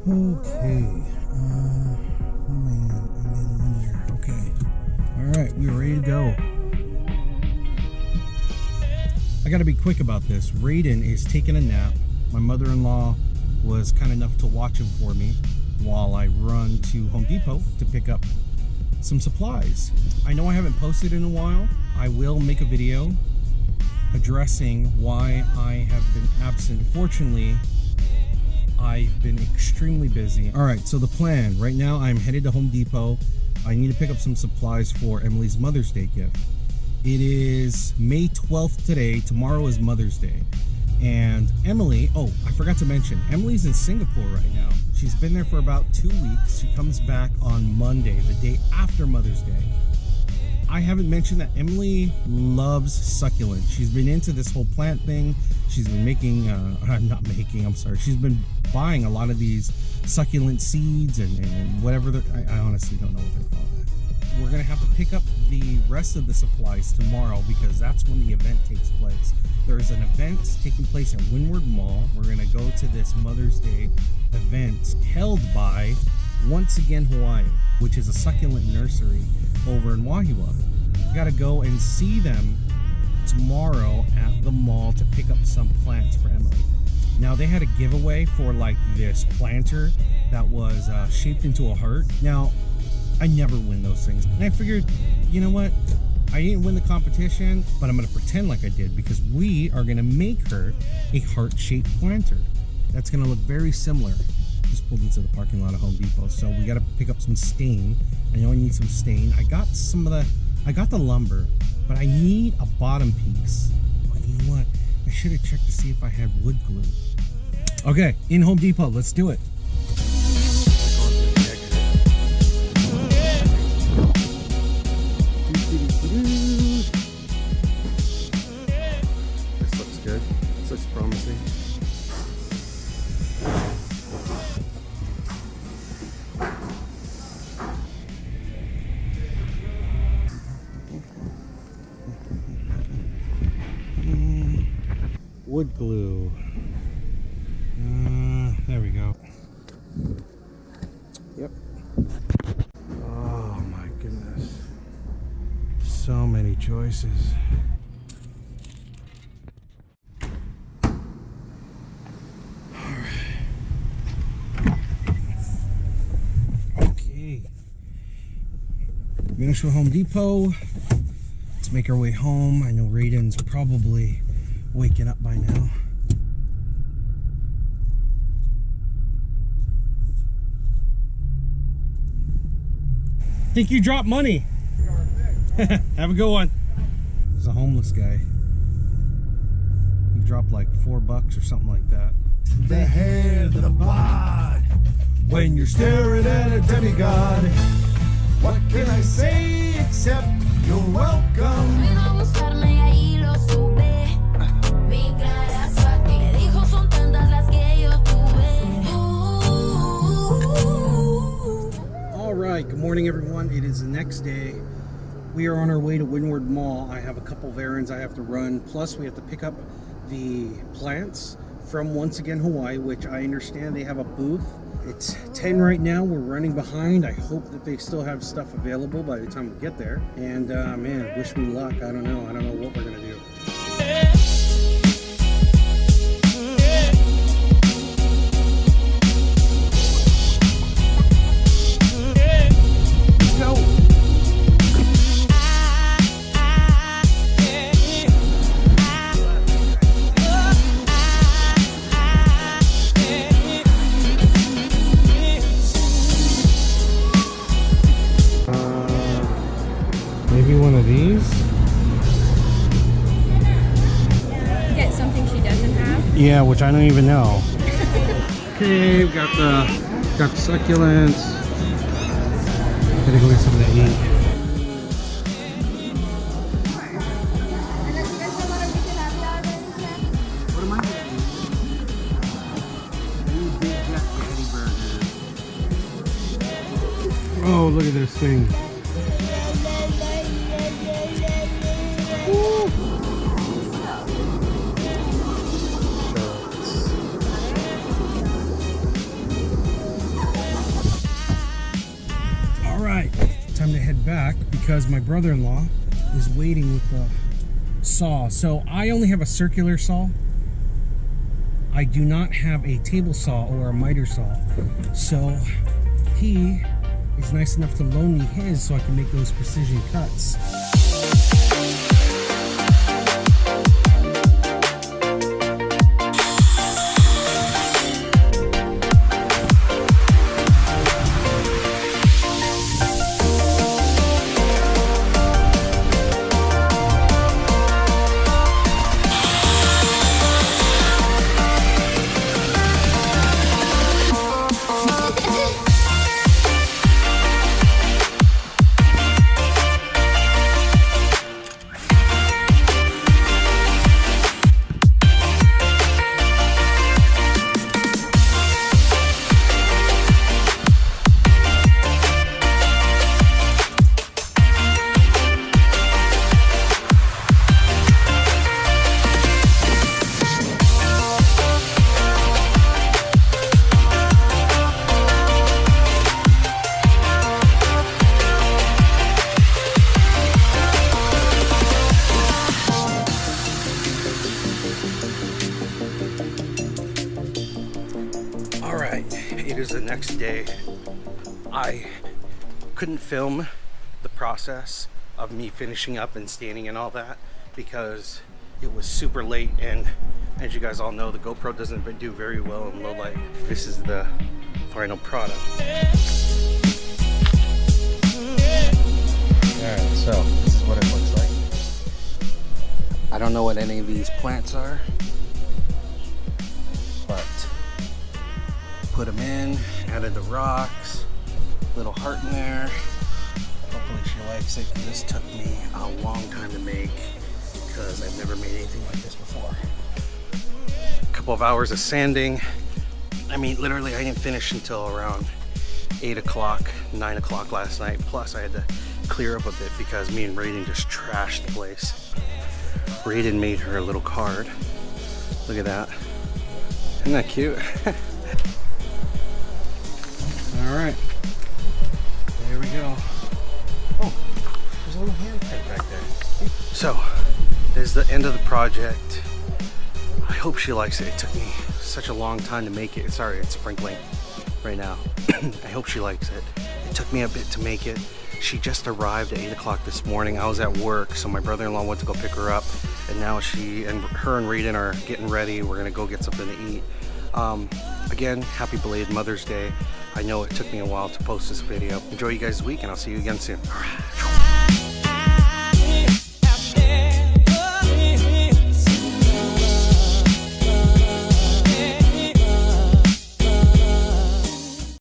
Okay. Man, I'm in linear. Okay. Alright, we are ready to go. I gotta be quick about this. Raiden is taking a nap. My mother-in-law was kind enough to watch him for me while I run to Home Depot to pick up some supplies. I know I haven't posted in a while. I will make a video addressing why I have been absent. Fortunately, I've been extremely busy. All right, so the plan right now, I'm headed to Home Depot. I need to pick up some supplies for Emily's Mother's Day gift. It is May 12th today. Tomorrow is Mother's Day. And Emily, oh, I forgot to mention, Emily's in Singapore right now. She's been there for about 2 weeks. She comes back on Monday, the day after Mother's Day. I haven't mentioned that Emily loves succulents. She's been into this whole plant thing. She's been making, she's been buying a lot of these succulent seeds and whatever. I honestly don't know what they're called. We're gonna have to pick up the rest of the supplies tomorrow because that's when the event takes place. There is an event taking place at Windward Mall. We're gonna go to this Mother's Day event held by Once Again Hawaii, which is a succulent nursery over in Wahiawa. We gotta go and see them tomorrow at the mall to pick up some plants for Emily. Now they had a giveaway for like this planter that was shaped into a heart. Now I never win those things, and I figured, you know what, I didn't win the competition, but I'm gonna pretend like I did because we are gonna make her a heart-shaped planter that's gonna look very similar. Just pulled into the parking lot of Home Depot, so we gotta pick up some stain. I know I need some stain. I got the lumber, but I need a bottom piece. But you know what, I should have checked to see if I had wood glue. Okay, in Home Depot, let's do it. This looks good. This looks promising. Wood glue. There we go. Yep. Oh my goodness. So many choices. Okay. Finished with Home Depot. Let's make our way home. I know Raiden's probably waking up by now. Think you dropped money. Have a good one. There's a homeless guy. He dropped like $4 or something like that. The head of the bod. When you're staring at a demigod, what can I say except you're welcome? Alright, good morning everyone. It is the next day. We are on our way to Windward Mall. I have a couple of errands I have to run. Plus we have to pick up the plants from Once Again Hawaii, which I understand they have a booth. It's 10 right now. We're running behind. I hope that they still have stuff available by the time we get there. And man, wish me luck. I don't know what we're gonna do. Maybe one of these? Get something she doesn't have? Yeah, which I don't even know. Okay, we've got the succulents. Gotta go get something to eat. What am I getting? Oh, look at this thing. back because my brother-in-law is waiting with the saw. So I only have a circular saw. I do not have a table saw or a miter saw. So he is nice enough to loan me his so I can make those precision cuts. It is the next day. I couldn't film the process of me finishing up and standing and all that because it was super late, and as you guys all know, the GoPro doesn't do very well in low light. This is the final product. Alright, so this is what it looks like. I don't know what any of these plants are, but put them in, added the rocks, little heart in there. Hopefully she likes it, because this took me a long time to make because I've never made anything like this before. A couple of hours of sanding. I mean, literally I didn't finish until around 8 o'clock, 9 o'clock last night. Plus I had to clear up a bit because me and Raiden just trashed the place. Raiden made her a little card. Look at that. Isn't that cute? Alright, there we go. Oh, there's a little handprint back there. So, this is the end of the project. I hope she likes it. It took me such a long time to make it. Sorry, it's sprinkling right now. I hope she likes it. It took me a bit to make it. She just arrived at 8 o'clock this morning. I was at work, so my brother-in-law went to go pick her up, and now her and Raiden are getting ready. We're gonna go get something to eat. Again, happy belated Mother's Day. I know it took me a while to post this video. Enjoy you guys' week, and I'll see you again soon. All right.